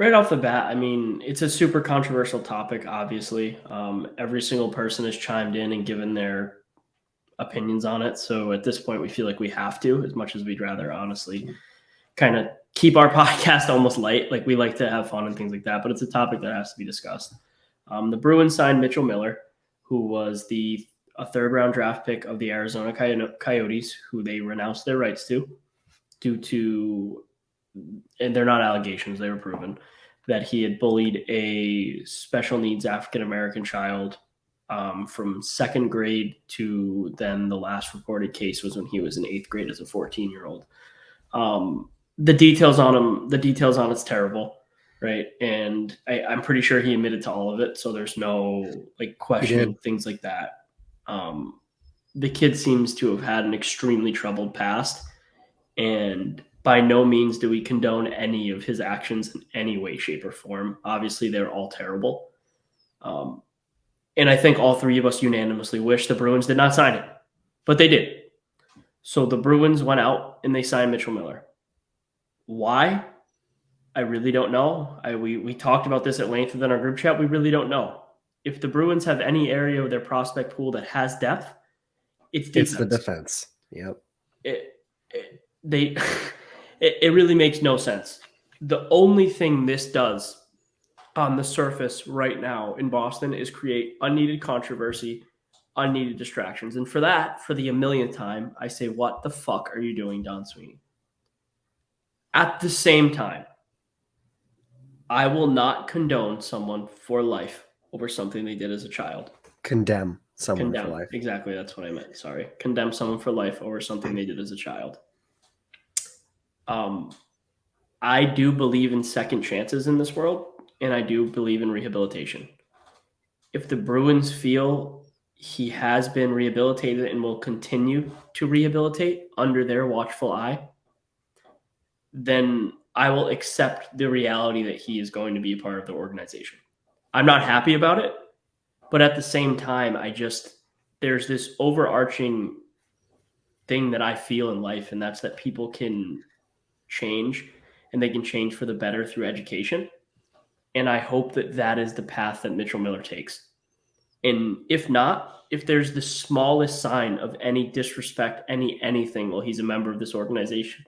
Right off the bat, I mean, it's a super controversial topic, obviously. Every single person has chimed in and given their opinions on it. So at this point, we feel like we have to, as much as we'd rather, honestly, kind of keep our podcast almost light. Like we like to have fun and things like that, but it's a topic that has to be discussed. The Bruins signed Mitchell Miller, who was a third-round draft pick of the Arizona Coyotes, who they renounced their rights to due to, and they're not allegations, they were proven, that he had bullied a special needs African-American child from second grade to then the last reported case was when he was in eighth grade as a 14-year-old. The details on it's terrible, right? And I'm pretty sure he admitted to all of it, so there's no like questioning things like that. The kid seems to have had an extremely troubled past, and by no means do we condone any of his actions in any way, shape, or form. Obviously, they're all terrible. And I think all three of us unanimously wish the Bruins did not sign him, but they did. So the Bruins went out and they signed Mitchell Miller. Why? I really don't know. We talked about this at length within our group chat. We really don't know. If the Bruins have any area of their prospect pool that has depth, it's defense. It's the defense. Yep. It really makes no sense. The only thing this does on the surface right now in Boston is create unneeded controversy, unneeded distractions. And for the a millionth time, I say, what the fuck are you doing, Don Sweeney? At the same time, I will not condone someone for life over something they did as a child. Condemn someone for life. Exactly, that's what I meant. Sorry. Condemn someone for life over something they did as a child. I do believe in second chances in this world, and I do believe in rehabilitation. If the Bruins feel he has been rehabilitated and will continue to rehabilitate under their watchful eye, then I will accept the reality that he is going to be a part of the organization. I'm not happy about it, but at the same time, there's this overarching thing that I feel in life, and that's that people can change, and they can change for the better through education. And I hope that is the path that Mitchell Miller takes. And if not, if there's the smallest sign of any disrespect, anything while he's a member of this organization,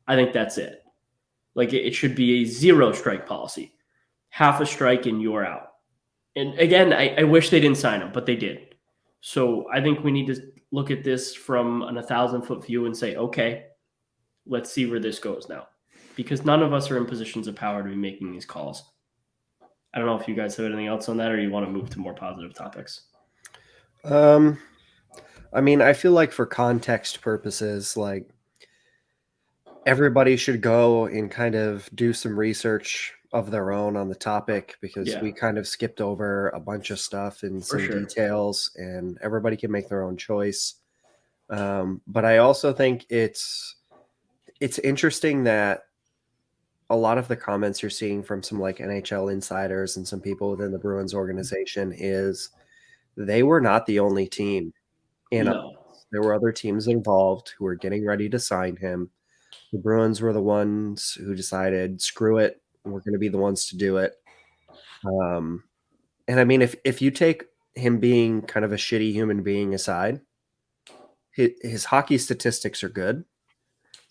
I think that's it. Like it should be a 0 strike policy. Half a strike and you're out. And again, I wish they didn't sign him, but they did. So I think we need to look at this from an 1,000-foot view and say, okay, let's see where this goes now. Because none of us are in positions of power to be making these calls. I don't know if you guys have anything else on that, or you want to move to more positive topics. I mean, I feel like for context purposes, like everybody should go and kind of do some research of their own on the topic, because we kind of skipped over a bunch of stuff and some details, and everybody can make their own choice. But I also think it's interesting that a lot of the comments you're seeing from some like NHL insiders and some people within the Bruins organization is they were not the only team. There were other teams involved who were getting ready to sign him. The Bruins were the ones who decided, screw it, we're going to be the ones to do it. And I mean, if you take him being kind of a shitty human being aside, his hockey statistics are good.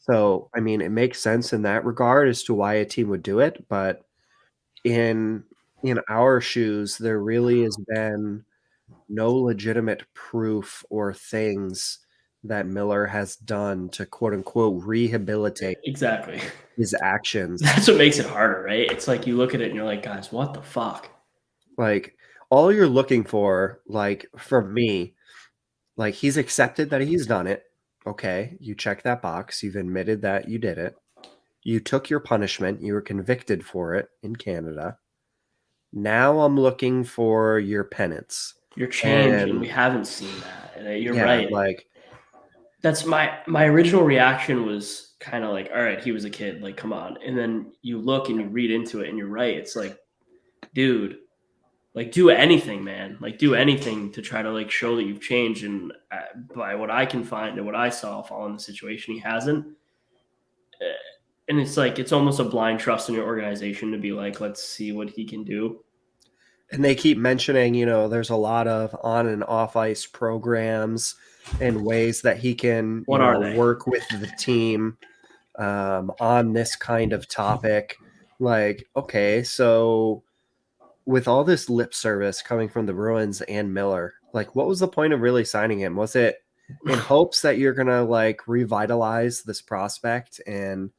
So, I mean, it makes sense in that regard as to why a team would do it. But in our shoes, there really has been no legitimate proof or things that Miller has done to quote unquote rehabilitate his actions. That's what makes it harder, right? It's like you look at it and you're like, guys, what the fuck? Like all you're looking for, like from me, like he's accepted that he's done it. Okay, you check that box. You've admitted that you did it. You took your punishment. You were convicted for it in Canada. Now I'm looking for your penance. Your change, and we haven't seen that. And you're right. Like that's my original reaction was kind of like, all right, he was a kid. Like, come on. And then you look and you read into it, and you're right. It's like, dude, like do anything, man. Like do anything to try to like show that you've changed. And by what I can find and what I saw following the situation, he hasn't. And it's like it's almost a blind trust in your organization to be like, let's see what he can do. And they keep mentioning, there's a lot of on and off ice programs and ways that he can work with the team on this kind of topic. Like, okay, so with all this lip service coming from the Bruins and Miller, like, what was the point of really signing him? Was it in hopes that you're gonna like revitalize this prospect and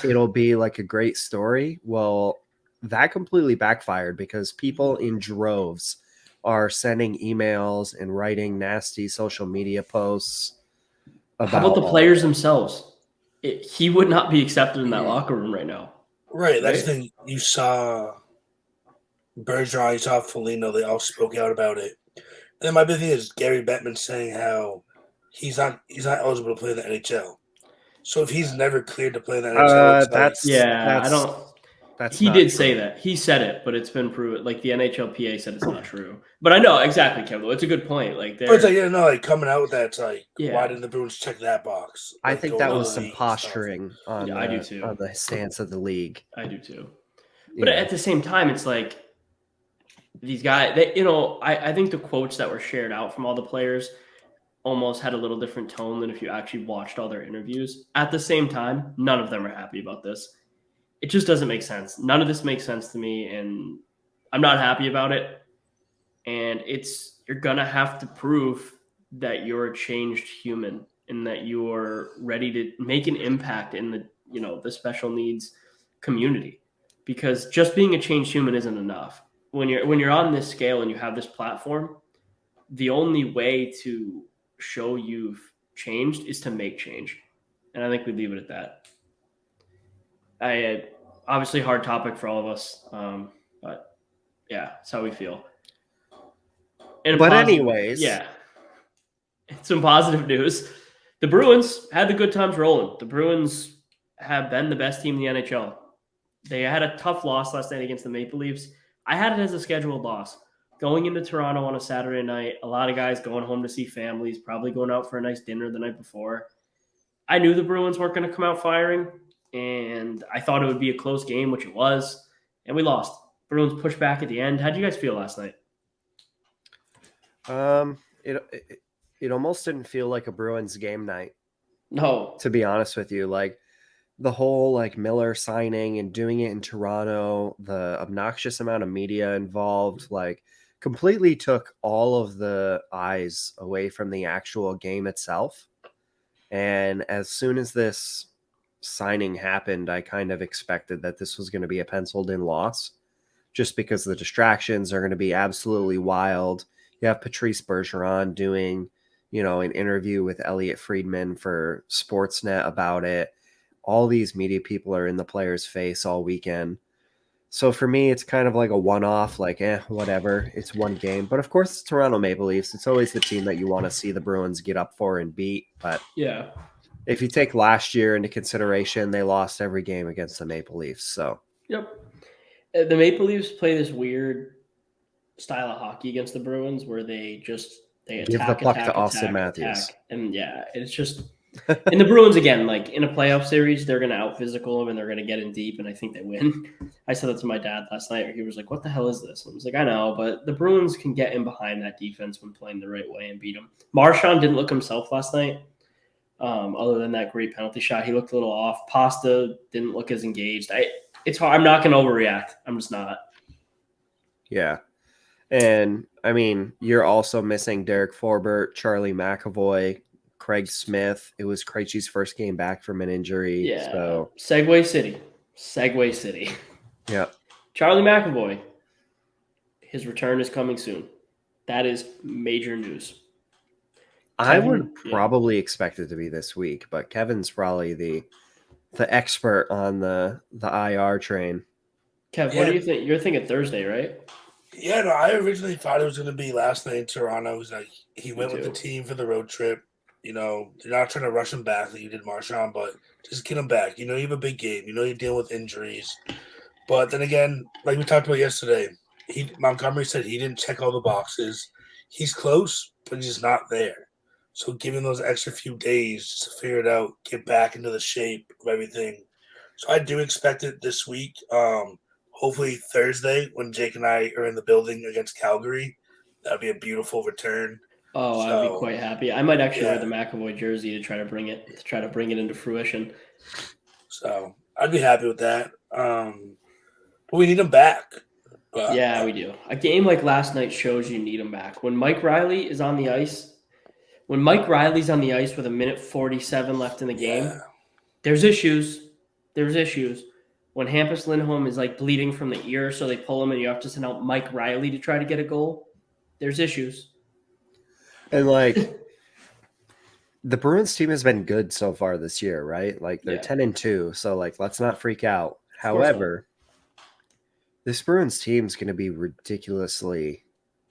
it'll be like a great story? Well, that completely backfired because people in droves are sending emails and writing nasty social media posts about. How about the players themselves? He would not be accepted in that locker room right now. Right. That's the thing. You saw Bergeron, you saw Foligno, they all spoke out about it. And then my big thing is Gary Bettman saying how he's not eligible to play in the NHL. So if he's never cleared to play in the NHL, he did say that. He said it, but it's been proven. Like the NHLPA said it's not true. But I know exactly, Kevin. It's a good point. Like, but it's like, coming out with that, it's like, why didn't the Bruins check that box? I think that was some posturing on I do too. On the stance of the league. I do too. But at the same time, it's like these guys. I think the quotes that were shared out from all the players almost had a little different tone than if you actually watched all their interviews. At the same time, none of them are happy about this. It just doesn't make sense. None of this makes sense to me, and I'm not happy about it. And you're going to have to prove that you're a changed human and that you're ready to make an impact in the special needs community. Because just being a changed human isn't enough. When you're on this scale and you have this platform, the only way to show you've changed is to make change. And I think we leave it at that. Obviously hard topic for all of us. But yeah, that's how we feel. Anyways. Yeah. Some positive news. The Bruins had the good times rolling. The Bruins have been the best team in the NHL. They had a tough loss last night against the Maple Leafs. I had it as a scheduled loss. Going into Toronto on a Saturday night, a lot of guys going home to see families, probably going out for a nice dinner the night before. I knew the Bruins weren't going to come out firing, and I thought it would be a close game, which it was, and we lost. Bruins pushed back at the end. How did you guys feel last night? It almost didn't feel like a Bruins game night. No. To be honest with you, like the whole like Miller signing and doing it in Toronto, the obnoxious amount of media involved, like completely took all of the eyes away from the actual game itself. And as soon as this signing happened, I kind of expected that this was going to be a penciled in loss just because the distractions are going to be absolutely wild. You have Patrice Bergeron doing, an interview with Elliot Friedman for Sportsnet about it. All these media people are in the player's face all weekend. So for me, it's kind of like a one-off, like, whatever. It's one game. But of course, it's Toronto Maple Leafs. It's always the team that you want to see the Bruins get up for and beat. But yeah, if you take last year into consideration, they lost every game against the Maple Leafs. So yep. The Maple Leafs play this weird style of hockey against the Bruins where they attack, give the puck to Austin Matthews. And yeah, it's just – and the Bruins, again, like in a playoff series, they're going to out-physical them and they're going to get in deep, and I think they win. I said that to my dad last night. He was like, what the hell is this? And I was like, I know, but the Bruins can get in behind that defense when playing the right way and beat them. Marchand didn't look himself last night. Other than that great penalty shot, he looked a little off. Pasta didn't look as engaged. It's hard. I'm not going to overreact. I'm just not. Yeah. And, I mean, you're also missing Derek Forbert, Charlie McAvoy, Craig Smith. It was Krejci's first game back from an injury. Yeah. So Segway City. Yeah. Charlie McAvoy. His return is coming soon. That is major news. I would probably expect it to be this week, but Kevin's probably the expert on the IR train. Kev, what do you think? You're thinking Thursday, right? Yeah, no, I originally thought it was going to be last night in Toronto. It was like he went with the team for the road trip. They're not trying to rush him back like you did Marchand, but just get him back. You have a big game. You're dealing with injuries. But then again, like we talked about yesterday, Montgomery said he didn't check all the boxes. He's close, but he's just not there. So give him those extra few days just to figure it out, get back into the shape of everything. So I do expect it this week. Hopefully Thursday when Jake and I are in the building against Calgary. That'd be a beautiful return. Oh, I'd be quite happy. I might actually wear the yeah. McAvoy jersey to try to bring it into fruition. So I'd be happy with that. But we need him back. But, yeah, we do. A game like last night shows you need him back. When Mike Riley's on the ice with a minute 47 left in the game, there's issues. There's issues. When Hampus Lindholm is like bleeding from the ear, so they pull him and you have to send out Mike Riley to try to get a goal, there's issues. And like the Bruins team has been good so far this year, right? Like they're 10-2, so like let's not freak out. However, this Bruins team is going to be ridiculously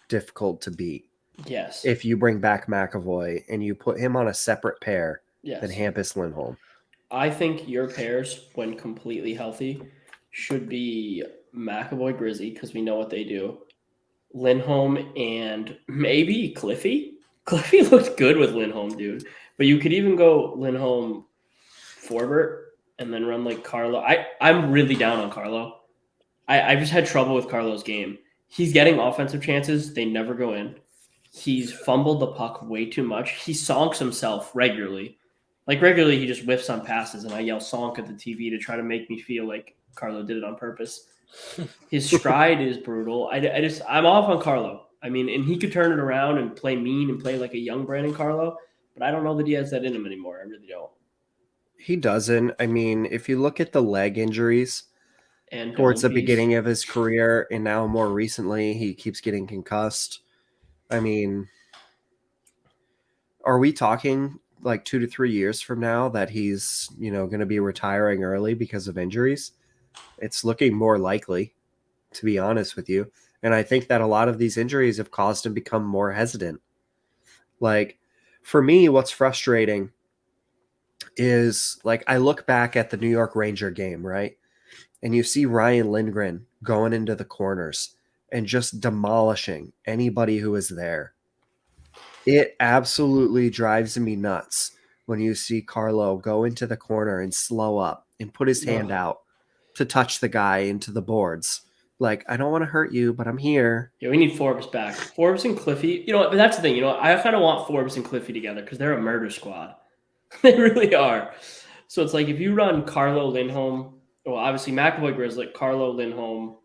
difficult to beat. Yes. If you bring back McAvoy and you put him on a separate pair than Hampus Lindholm. I think your pairs, when completely healthy, should be McAvoy Grizzy because we know what they do. Lindholm and maybe Cliffy. Cliffy looked good with Lindholm, dude. But you could even go Lindholm Forbert and then run like Carlo. I'm really down on Carlo. I just had trouble with Carlo's game. He's getting offensive chances. They never go in. He's fumbled the puck way too much. He sonks himself regularly. Like regularly, he just whiffs on passes, and I yell "sonk" at the TV to try to make me feel like Carlo did it on purpose. His stride is brutal. I'm off on Carlo. I mean, and he could turn it around and play mean and play like a young Brandon Carlo, but I don't know that he has that in him anymore. I really don't. He doesn't. I mean, if you look at the leg injuries and towards the beginning of his career, and now more recently, he keeps getting concussed. I mean, are we talking like 2 to 3 years from now that he's, going to be retiring early because of injuries? It's looking more likely, to be honest with you. And I think that a lot of these injuries have caused him to become more hesitant. Like, for me, what's frustrating is, like, I look back at the New York Ranger game, right? And you see Ryan Lindgren going into the corners and just demolishing anybody who is there. It absolutely drives me nuts when you see Carlo go into the corner and slow up and put his hand out to touch the guy into the boards. Like, I don't want to hurt you, but I'm here. Yeah, we need Forbes back. Forbes and Cliffy. But that's the thing. I kind of want Forbes and Cliffy together because they're a murder squad. They really are. So it's like if you run Carlo, Lindholm, well, obviously McAvoy, Grizzly, Carlo, Lindholm,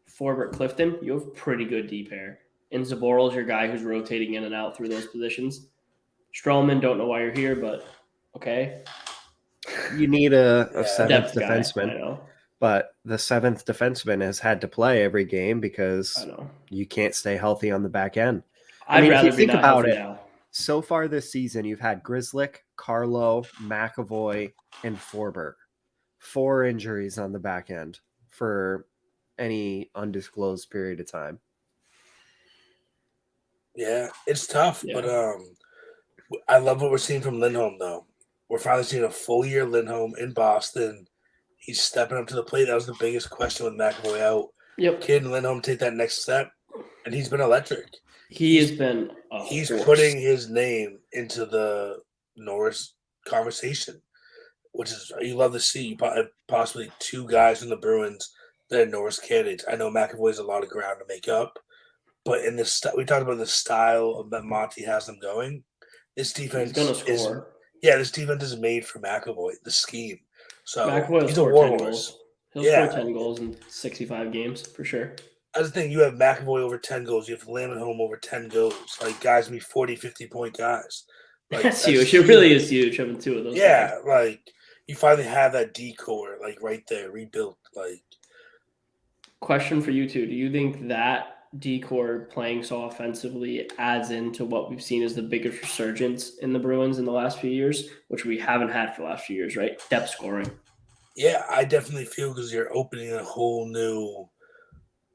Forbert, Clifton, you have pretty good D pair. And Zaboral's your guy who's rotating in and out through those positions. Strollman, don't know why you're here, but okay. You need a seventh defenseman. I know. But the seventh defenseman has had to play every game because you can't stay healthy on the back end. I'd rather if you think about it now. So far this season, you've had Grizzlick, Carlo, McAvoy, and Forbert. 4 injuries on the back end for any undisclosed period of time. Yeah, it's tough, but I love what we're seeing from Lindholm, though. We're finally seeing a full year Lindholm in Boston. He's stepping up to the plate. That was the biggest question with McAvoy out. Yep. Can Lindholm take that next step? And he's been electric. He's been He's putting his name into the Norris conversation, which is you love to see. Possibly 2 guys from the Bruins that are Norris candidates. I know McAvoy's a lot of ground to make up, but in this, we talked about the style that Monty has them going. This defense this defense is made for McAvoy. The scheme. So McAvoy he's a warhorse. He'll score 10 goals in 65 games for sure. That's the thing. You have McAvoy over 10 goals. You have Lindholm over 10 goals. Like, guys be 40, 50-point guys. Like, that's huge. It really is huge having 2 of those. Yeah, guys. Like, you finally have that D-core, like, right there, rebuilt. Like, question for you two. Do you think that D-core playing so offensively adds into what we've seen as the biggest resurgence in the Bruins in the last few years, which we haven't had for the last few years, right? Depth scoring. Yeah, I definitely feel because you're opening a whole new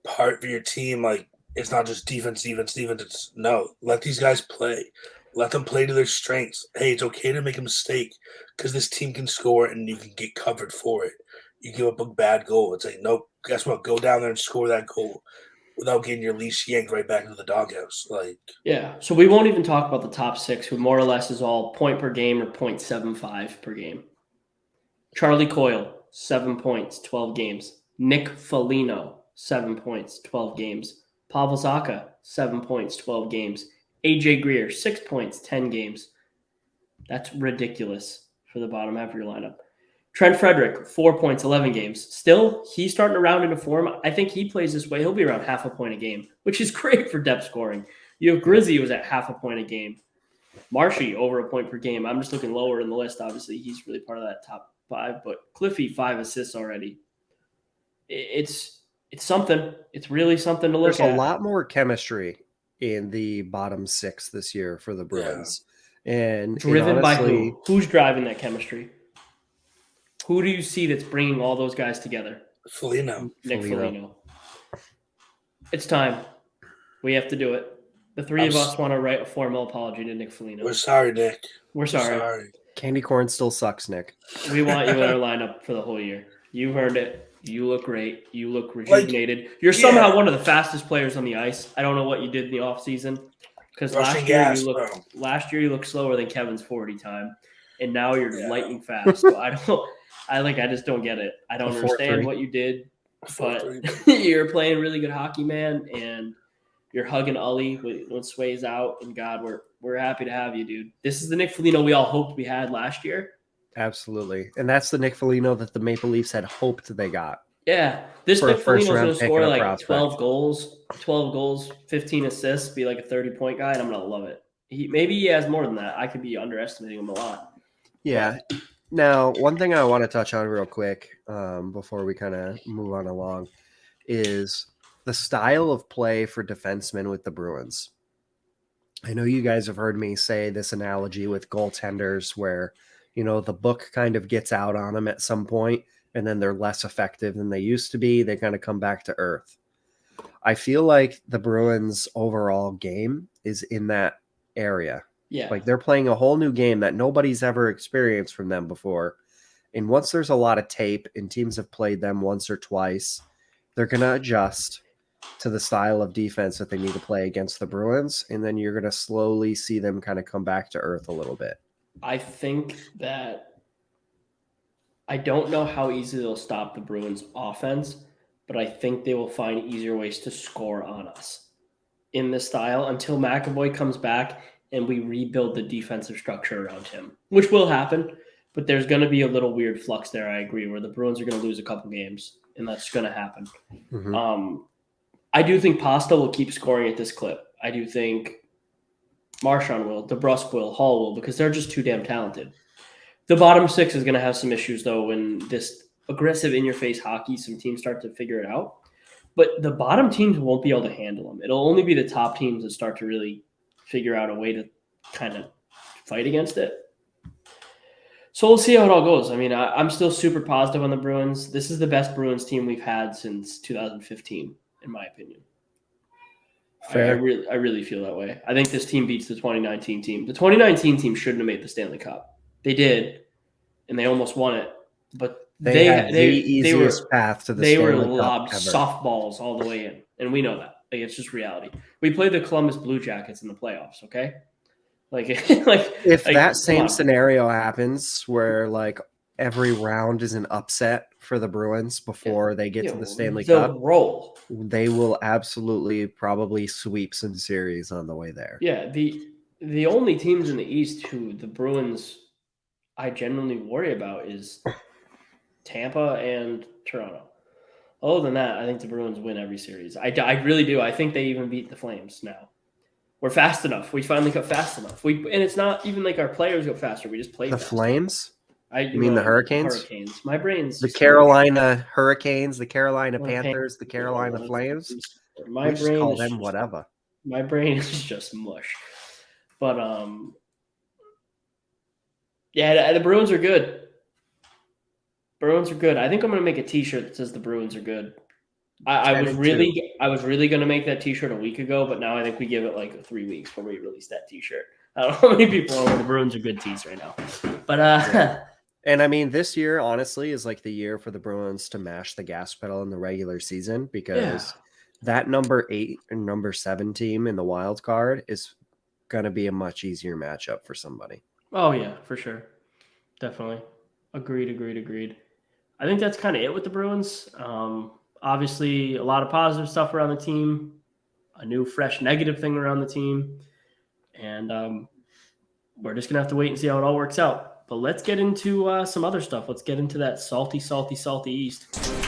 part for your team. Like, it's not just defense. It's let these guys play. Let them play to their strengths. Hey, it's okay to make a mistake because this team can score and you can get covered for it. You give up a bad goal. It's like, nope, guess what? Go down there and score that goal without getting your leash yanked right back into the doghouse. Like, yeah. So we won't even talk about the top 6, who more or less is all point per game or 0.75 per game. Charlie Coyle, 7 points, 12 games. Nick Foligno, 7 points, 12 games. Pavel Zacha, 7 points, 12 games. AJ Greer, 6 points, 10 games. That's ridiculous for the bottom half of your lineup. Trent Frederick, 4 points, 11 games. Still, he's starting to round into form. I think he plays this way. He'll be around half a point a game, which is great for depth scoring. You have Grizzy was at half a point a game. Marshy over a point per game. I'm just looking lower in the list. Obviously, he's really part of that top 5. But Cliffy, 5 assists already. It's something. It's really something to look at. There's a lot more chemistry in the bottom 6 this year for the Bruins. Yeah. And driven by who? Who's driving that chemistry? Who do you see that's bringing all those guys together? Foligno. Nick Foligno. It's time. We have to do it. The three of us want to write a formal apology to Nick Foligno. We're sorry, Nick. We're sorry. Candy corn still sucks, Nick. We want you in our lineup for the whole year. You've earned it. You look great. You look rejuvenated. You're somehow one of the fastest players on the ice. I don't know what you did in the offseason. Because last year you looked slower than Kevin's 40 time. And now you're lightning fast. So I just don't get it. I don't understand what you did. But you're playing really good hockey, man, and you're hugging Ully when Sway's out. And God, we're happy to have you, dude. This is the Nick Foligno we all hoped we had last year. Absolutely. And that's the Nick Foligno that the Maple Leafs had hoped they got. Yeah. This Nick Foligno's going to score like 12 goals, 15 assists, be like a 30-point guy, and I'm going to love it. Maybe he has more than that. I could be underestimating him a lot. Yeah. Now, one thing I want to touch on real quick before we kind of move on along is the style of play for defensemen with the Bruins. I know you guys have heard me say this analogy with goaltenders where, the book kind of gets out on them at some point and then they're less effective than they used to be. They kind of come back to earth. I feel like the Bruins' overall game is in that area. Yeah. Like they're playing a whole new game that nobody's ever experienced from them before. And once there's a lot of tape and teams have played them once or twice, they're going to adjust to the style of defense that they need to play against the Bruins. And then you're going to slowly see them kind of come back to earth a little bit. I think that I don't know how easily they'll stop the Bruins offense, but I think they will find easier ways to score on us in this style until McAvoy comes back and we rebuild the defensive structure around him, which will happen, but there's going to be a little weird flux there, I agree, where the Bruins are going to lose a couple games, and that's going to happen. Mm-hmm. I do think Pasta will keep scoring at this clip. I do think Marchand will, DeBrusque will, Hall will, because they're just too damn talented. The bottom 6 is going to have some issues, though, when this aggressive in-your-face hockey, some teams start to figure it out. But the bottom teams won't be able to handle them. It'll only be the top teams that start to really figure out a way to kind of fight against it. So we'll see how it all goes. I mean, I'm still super positive on the Bruins. This is the best Bruins team we've had since 2015, in my opinion. Fair. I really feel that way. I think this team beats the 2019 team. The 2019 team shouldn't have made the Stanley Cup. They did, and they almost won it. But they had the easiest path to the Stanley Cup. They were lobbed softballs all the way in, and we know that. Like, it's just reality. We played the Columbus Blue Jackets in the playoffs, okay? If that same scenario happens where like every round is an upset for the Bruins before they get to the Stanley Cup, they will absolutely probably sweep some series on the way there. Yeah, the only teams in the East who the Bruins I genuinely worry about is Tampa and Toronto. Other than that, I think the Bruins win every series. I really do. I think they even beat the Flames now. We're fast enough. We finally got fast enough. And it's not even like our players go faster. We just play the faster. Flames? You mean the Hurricanes? Hurricanes. My brain's the Carolina Hurricanes, the Carolina Panthers, the Carolina Flames. My brain just call them whatever. My brain is just mush. But yeah, the Bruins are good. Bruins are good. I think I'm going to make a T-shirt that says the Bruins are good. I was really going to make that T-shirt a week ago, but now I think we give it like 3 weeks before we release that T-shirt. I don't know how many people know the Bruins are good tees right now. But yeah. And I mean, this year honestly is like the year for the Bruins to mash the gas pedal in the regular season because that number 8 and number 7 team in the wild card is going to be a much easier matchup for somebody. Oh yeah, for sure. Definitely. Agreed. I think that's kind of it with the Bruins. Obviously, a lot of positive stuff around the team, a new, fresh, negative thing around the team. And we're just going to have to wait and see how it all works out. But let's get into some other stuff. Let's get into that salty, salty, salty East.